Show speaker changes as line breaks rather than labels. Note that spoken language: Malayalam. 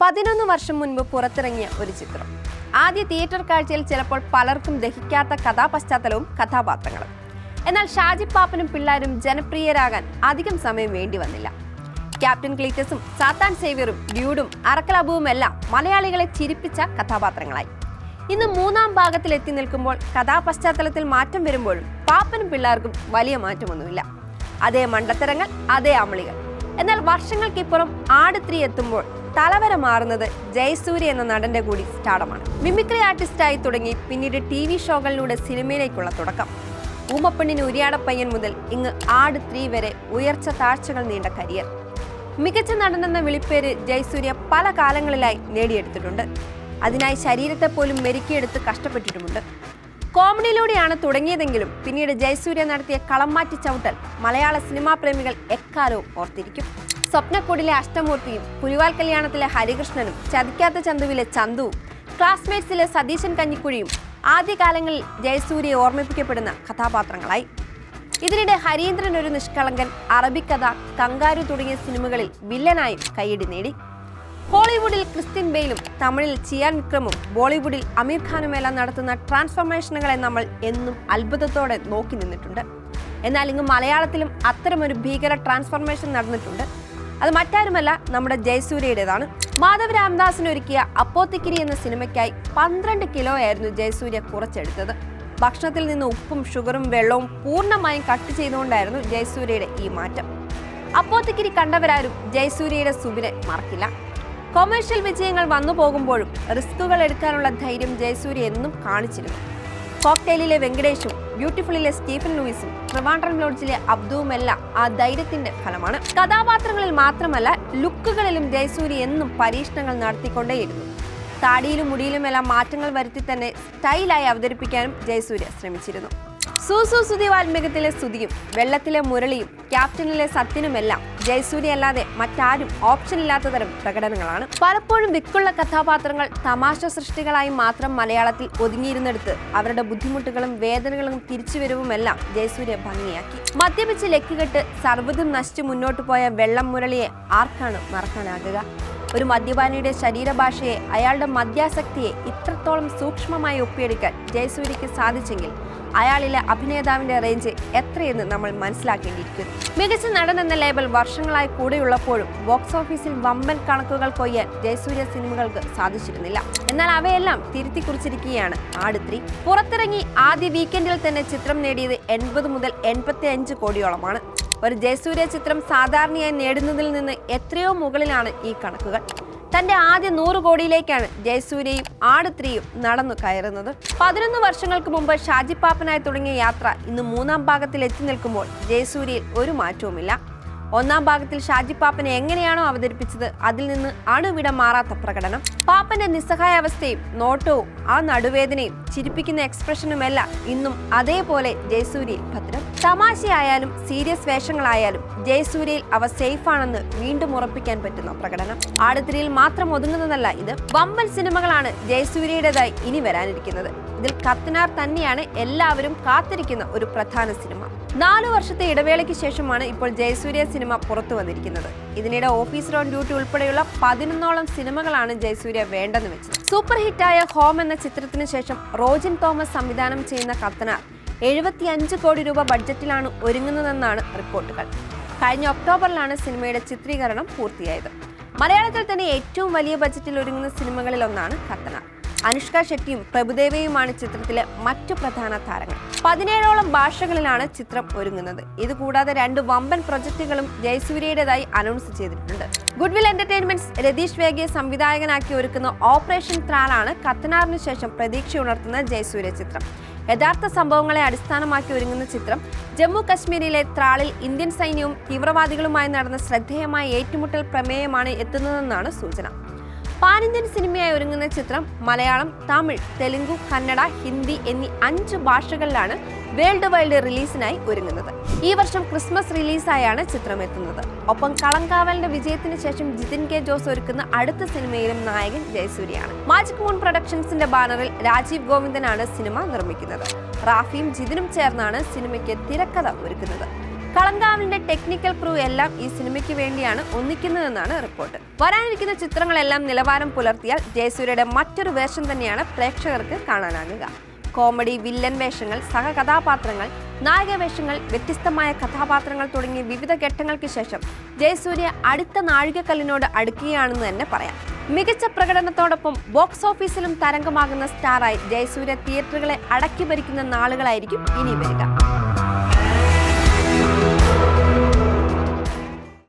11 വർഷം മുൻപ് പുറത്തിറങ്ങിയ ഒരു ചിത്രം. ആദ്യ തിയേറ്റർ കാഴ്ചയിൽ ചിലപ്പോൾ പലർക്കും ദഹിക്കാത്ത കഥാപശ്ചാത്തലവും കഥാപാത്രങ്ങളും. എന്നാൽ ഷാജി പാപ്പനും പിള്ളാരും ജനപ്രിയരാകാൻ അധികം സമയം വേണ്ടി വന്നില്ല. ക്യാപ്റ്റൻ ക്ലീറ്റസും സാത്താൻ സേവ്യറും ഡ്യൂഡും അറക്കൽ അബുവും എല്ലാം മലയാളികളെ ചിരിപ്പിച്ച കഥാപാത്രങ്ങളായി. ഇന്ന് മൂന്നാം ഭാഗത്തിൽ എത്തി നിൽക്കുമ്പോൾ കഥാപശ്ചാത്തലത്തിൽ മാറ്റം വരുമ്പോഴും പാപ്പനും പിള്ളാർക്കും വലിയ മാറ്റമൊന്നുമില്ല. അതേ മണ്ടത്തരങ്ങൾ, അതേ അമളികൾ. എന്നാൽ വർഷങ്ങൾക്കിപ്പുറം ആട് 3 എത്തുമ്പോൾ തലവര മാറുന്നത് ജയസൂര്യ എന്ന നടന്റെ കൂടി സ്റ്റാർഡമാണ്. മിമിക്രി ആർട്ടിസ്റ്റായി തുടങ്ങി പിന്നീട് TV ഷോകളിലൂടെ സിനിമയിലേക്കുള്ള തുടക്കം. ഊമപ്പെണ്ണിന് ഉരിയാടപ്പയ്യൻ മുതൽ ഇങ്ങ് ആട് 3 വരെ ഉയർച്ച താഴ്ചകൾ നീണ്ട കരിയർ. മികച്ച നടനെന്ന വിളിപ്പേര് ജയസൂര്യ പല കാലങ്ങളിലായി നേടിയെടുത്തിട്ടുണ്ട്. അതിനായി ശരീരത്തെ പോലും മെരുക്കിയെടുത്ത് കഷ്ടപ്പെട്ടിട്ടുമുണ്ട്. കോമഡിയിലൂടെയാണ് തുടങ്ങിയതെങ്കിലും പിന്നീട് ജയസൂര്യ നടത്തിയ കളം മാറ്റി ചവിട്ടൽ മലയാള സിനിമാ പ്രേമികൾ എക്കാലവും ഓർത്തിരിക്കും. സ്വപ്നക്കൂടിലെ അഷ്ടമൂർത്തിയും, പുലിവാൽ കല്യാണത്തിലെ ഹരികൃഷ്ണനും, ചതിക്കാത്ത ചന്തുവിലെ ചന്തുവും, ക്ലാസ്മേറ്റ്സിലെ സതീശൻ കഞ്ഞിക്കുഴിയും ആദ്യകാലങ്ങളിൽ ജയസൂര്യയെ ഓർമ്മിപ്പിക്കപ്പെടുന്ന കഥാപാത്രങ്ങളായി. ഇതിനിടെ ഹരീന്ദ്രൻ ഒരു നിഷ്കളങ്കൻ, അറബിക്കഥ, കങ്കാരു തുടങ്ങിയ സിനിമകളിൽ വില്ലനായും കയ്യടി നേടി. ഹോളിവുഡിൽ ക്രിസ്ത്യൻ ബെയിലും തമിഴിൽ ചിയാൻ വിക്രമും ബോളിവുഡിൽ അമീർ ഖാനുമെല്ലാം നടത്തുന്ന ട്രാൻസ്ഫോർമേഷനുകളെ നമ്മൾ എന്നും അത്ഭുതത്തോടെ നോക്കി നിന്നിട്ടുണ്ട്. എന്നാൽ ഇങ്ങ് മലയാളത്തിലും അത്തരമൊരു ഭീകര ട്രാൻസ്ഫോർമേഷൻ നടന്നിട്ടുണ്ട്. അത് മറ്റാരുമല്ല, നമ്മുടെ ജയസൂര്യയുടേതാണ്. മാധവ് രാംദാസിന് ഒരുക്കിയ അപ്പോത്തിക്കിരി എന്ന സിനിമയ്ക്കായി 12 കിലോയായിരുന്നു ജയസൂര്യ കുറച്ചെടുത്തത്. ഭക്ഷണത്തിൽ നിന്ന് ഉപ്പും ഷുഗറും വെള്ളവും പൂർണ്ണമായും കട്ട് ചെയ്തുകൊണ്ടായിരുന്നു ജയസൂര്യയുടെ ഈ മാറ്റം. അപ്പോത്തിക്കിരി കണ്ടവരാരും ജയസൂര്യയുടെ സുബിനെ മറക്കില്ല. കൊമേഴ്ഷ്യൽ വിജയങ്ങൾ വന്നു പോകുമ്പോഴും റിസ്കുകൾ എടുക്കാനുള്ള ധൈര്യം ജയസൂര്യ എന്നും കാണിച്ചിരുന്നു. കോക്ടെയിലിലെ വെങ്കടേഷും, ബ്യൂട്ടിഫുള്ളിലെ സ്റ്റീഫൻ ലൂയിസും, ട്രിവാൻഡ്രം ലോഡ്ജിലെ അബ്ദുവുമെല്ലാം ആ ധൈര്യത്തിന്റെ ഫലമാണ്. കഥാപാത്രങ്ങളിൽ മാത്രമല്ല, ലുക്കുകളിലും ജയസൂര്യ എന്നും പരീക്ഷണങ്ങൾ നടത്തിക്കൊണ്ടേയിരുന്നു. താടിയിലും മുടിയിലുമെല്ലാം മാറ്റങ്ങൾ വരുത്തി തന്നെ സ്റ്റൈലായി അവതരിപ്പിക്കാനും ജയസൂര്യ ശ്രമിച്ചിരുന്നു. സൂസു സുധി വാൽമീകത്തിലെ സുധിയും, വെള്ളത്തിലെ മുരളിയും, ക്യാപ്റ്റനിലെ സത്യനുമെല്ലാം ജയസൂര്യ അല്ലാതെ മറ്റാരും ഓപ്ഷനില്ലാത്ത തരം പ്രകടനങ്ങളാണ്. പലപ്പോഴും വിക്കുള്ള കഥാപാത്രങ്ങൾ തമാശ സൃഷ്ടികളായി മാത്രം മലയാളത്തിൽ ഒതുങ്ങിയിരുന്നെടുത്ത് അവരുടെ ബുദ്ധിമുട്ടുകളും വേദനകളും തിരിച്ചുവരവുമെല്ലാം ജയസൂര്യ ഭംഗിയാക്കി. മദ്യപിച്ച് ലക്കുകെട്ട് സർവ്വതും നശിച്ചു മുന്നോട്ട് പോയ വെള്ളം മുരളിയെ ആർക്കാണ് മറക്കാനാകുക? ഒരു മദ്യപാനിയുടെ ശരീരഭാഷയെ, അയാളുടെ മദ്യാസക്തിയെ ഇത്രത്തോളം സൂക്ഷ്മമായി ഒപ്പിയെടുക്കാൻ ജയസൂര്യയ്ക്ക് സാധിച്ചെങ്കിൽ അയാളിലെ അഭിനേതാവിന്റെ റേഞ്ച് എത്രയെന്ന് നമ്മൾ മനസ്സിലാക്കേണ്ടിയിരിക്കുന്നു. മികച്ച നടൻ എന്ന ലേബൽ വർഷങ്ങളായി കൂടെയുള്ളപ്പോഴും ബോക്സ് ഓഫീസിൽ വമ്പൻ കണക്കുകൾ കൊയ്യാൻ ജയസൂര്യ സിനിമകൾക്ക് സാധിച്ചിരുന്നില്ല. എന്നാൽ അവയെല്ലാം തിരുത്തി കുറിച്ചിരിക്കുകയാണ് ആട് 3. പുറത്തിറങ്ങി ആദ്യ വീക്കെൻഡിൽ തന്നെ ചിത്രം നേടിയത് 80 മുതൽ 85 കോടിയോളമാണ്. ഒരു ജയസൂര്യ ചിത്രം സാധാരണയായി നേടുന്നതിൽ നിന്ന് എത്രയോ മുകളിലാണ് ഈ കണക്കുകൾ. തന്റെ ആദ്യ 100 കോടിയിലേക്കാണ് ജയസൂര്യയും ആട് 3യും നടന്നു കയറുന്നത്. 11 വർഷങ്ങൾക്ക് മുമ്പ് ഷാജി പാപ്പനായി തുടങ്ങിയ യാത്ര ഇന്ന് മൂന്നാം ഭാഗത്തിൽ എത്തി നിൽക്കുമ്പോൾ ജയസൂര്യയിൽ ഒരു മാറ്റവുമില്ല. ഒന്നാം ഭാഗത്തിൽ ഷാജി പാപ്പനെ എങ്ങനെയാണോ അവതരിപ്പിച്ചത് അതിൽ നിന്ന് അണുവിട മാറാത്ത പ്രകടനം. പാപ്പന്റെ നിസ്സഹായാവസ്ഥയും നോട്ടവും ആ നടുവേദനയും ചിരിപ്പിക്കുന്ന എക്സ്പ്രഷനുമെല്ലാം ഇന്നും അതേപോലെ ജയസൂര്യയിൽ ഭദ്രം. തമാശയായാലും സീരിയസ് വേഷങ്ങളായാലും ജയസൂര്യയിൽ അവ സേഫാണെന്ന് വീണ്ടും ഉറപ്പിക്കാൻ പറ്റുന്ന പ്രകടനം. ആട് 3യിൽ മാത്രം ഒതുങ്ങുന്നതല്ല ഇത്. വമ്പൻ സിനിമകളാണ് ജയസൂര്യയുടേതായി ഇനി വരാനിരിക്കുന്നത്. ഇതിൽ കത്തനാർ തന്നെയാണ് എല്ലാവരും കാത്തിരിക്കുന്ന ഒരു പ്രധാന സിനിമ. 4 വർഷത്തെ ഇടവേളയ്ക്ക് ശേഷമാണ് ഇപ്പോൾ ജയസൂര്യ സിനിമ പുറത്തു വന്നിരിക്കുന്നത്. ഇതിനിടെ ഓഫീസർ ഓൺ ഡ്യൂട്ടി ഉൾപ്പെടെയുള്ള 11ഓളം സിനിമകളാണ് ജയസൂര്യ വേണ്ടെന്ന് വെച്ചത്. സൂപ്പർ ഹിറ്റായ ഹോം എന്ന ചിത്രത്തിന് ശേഷം റോജിൻ തോമസ് സംവിധാനം ചെയ്യുന്ന കത്തനാർ 75 കോടി രൂപ ബഡ്ജറ്റിലാണ് ഒരുങ്ങുന്നതെന്നാണ് റിപ്പോർട്ടുകൾ. കഴിഞ്ഞ ഒക്ടോബറിലാണ് സിനിമയുടെ ചിത്രീകരണം പൂർത്തിയായത്. മലയാളത്തിൽ തന്നെ ഏറ്റവും വലിയ ബഡ്ജറ്റിൽ ഒരുങ്ങുന്ന സിനിമകളിൽ ഒന്നാണ് കത്തനാർ. അനുഷ്ക ഷെട്ടിയും പ്രഭുദേവയുമാണ് ചിത്രത്തിലെ മറ്റു പ്രധാന താരങ്ങൾ. 17ഓളം ഭാഷകളിലാണ് ചിത്രം ഒരുങ്ങുന്നത്. ഇതുകൂടാതെ 2 വമ്പൻ പ്രൊജക്ടുകളും ജയസൂര്യയുടേതായി അനൗൺസ് ചെയ്തിട്ടുണ്ട്. ഗുഡ്വിൽ എന്റർടൈൻമെന്റ്സ് രതീഷ് വേഗയെ സംവിധായകനാക്കി ഒരുക്കുന്ന ഓപ്പറേഷൻ ത്രാലാണ് കത്തനാറിന് ശേഷം പ്രതീക്ഷയുണർത്തുന്ന ജയസൂര്യ ചിത്രം. യഥാർത്ഥ സംഭവങ്ങളെ അടിസ്ഥാനമാക്കി ഒരുങ്ങുന്ന ചിത്രം ജമ്മു കശ്മീരിലെ ത്രാളിൽ ഇന്ത്യൻ സൈന്യവും തീവ്രവാദികളുമായി നടന്ന ശ്രദ്ധേയമായ ഏറ്റുമുട്ടൽ പ്രമേയമാണ് എത്തുന്നതെന്നാണ് സൂചന. പാൻ ഇന്ത്യൻ സിനിമയായി ഒരുങ്ങുന്ന ചിത്രം മലയാളം, തമിഴ്, തെലുങ്കു, കന്നഡ, ഹിന്ദി എന്നീ 5 ഭാഷകളിലാണ് വേൾഡ് വൈഡ് റിലീസിനായി ഒരുങ്ങുന്നത്. ഈ വർഷം ക്രിസ്മസ് റിലീസായാണ് ചിത്രം എത്തുന്നത്. ഒപ്പം കളങ്കാവലിന്റെ വിജയത്തിന് ശേഷം ജിതിൻ കെ ജോസ് ഒരുക്കുന്ന അടുത്ത സിനിമയിലും നായകൻ ജയസൂര്യയാണ്. മാജിക് മൂൺ പ്രൊഡക്ഷൻസിന്റെ ബാനറിൽ രാജീവ് ഗോവിന്ദനാണ് സിനിമ നിർമ്മിക്കുന്നത്. റാഫിയും ജിതിനും ചേർന്നാണ് സിനിമയ്ക്ക് തിരക്കഥ ഒരുക്കുന്നത്. കളങ്കാവലിന്റെ ടെക്നിക്കൽ ക്രൂ എല്ലാം ഈ സിനിമയ്ക്ക് വേണ്ടിയാണ് ഒന്നിക്കുന്നതെന്നാണ് റിപ്പോർട്ട്. വരാനിരിക്കുന്ന ചിത്രങ്ങളെല്ലാം നിലവാരം പുലർത്തിയാൽ ജയസൂര്യയുടെ മറ്റൊരു വേഷം തന്നെയാണ് പ്രേക്ഷകർക്ക് കാണാനാകുക. കോമഡി, വില്ലൻ വേഷങ്ങൾ, സഹകഥാപാത്രങ്ങൾ, നായക വേഷങ്ങൾ, വ്യത്യസ്തമായ കഥാപാത്രങ്ങൾ തുടങ്ങിയ വിവിധ ഘട്ടങ്ങൾക്ക് ശേഷം ജയസൂര്യ അടുത്ത നാഴികക്കല്ലിനോട് അടുക്കുകയാണെന്ന് തന്നെ പറയാം. മികച്ച പ്രകടനത്തോടൊപ്പം ബോക്സ് ഓഫീസിലും തരംഗമാകുന്ന സ്റ്റാറായി ജയസൂര്യ തിയേറ്ററുകളെ അടക്കി ഭരിക്കുന്ന നാളുകളായിരിക്കും ഇനി വരിക.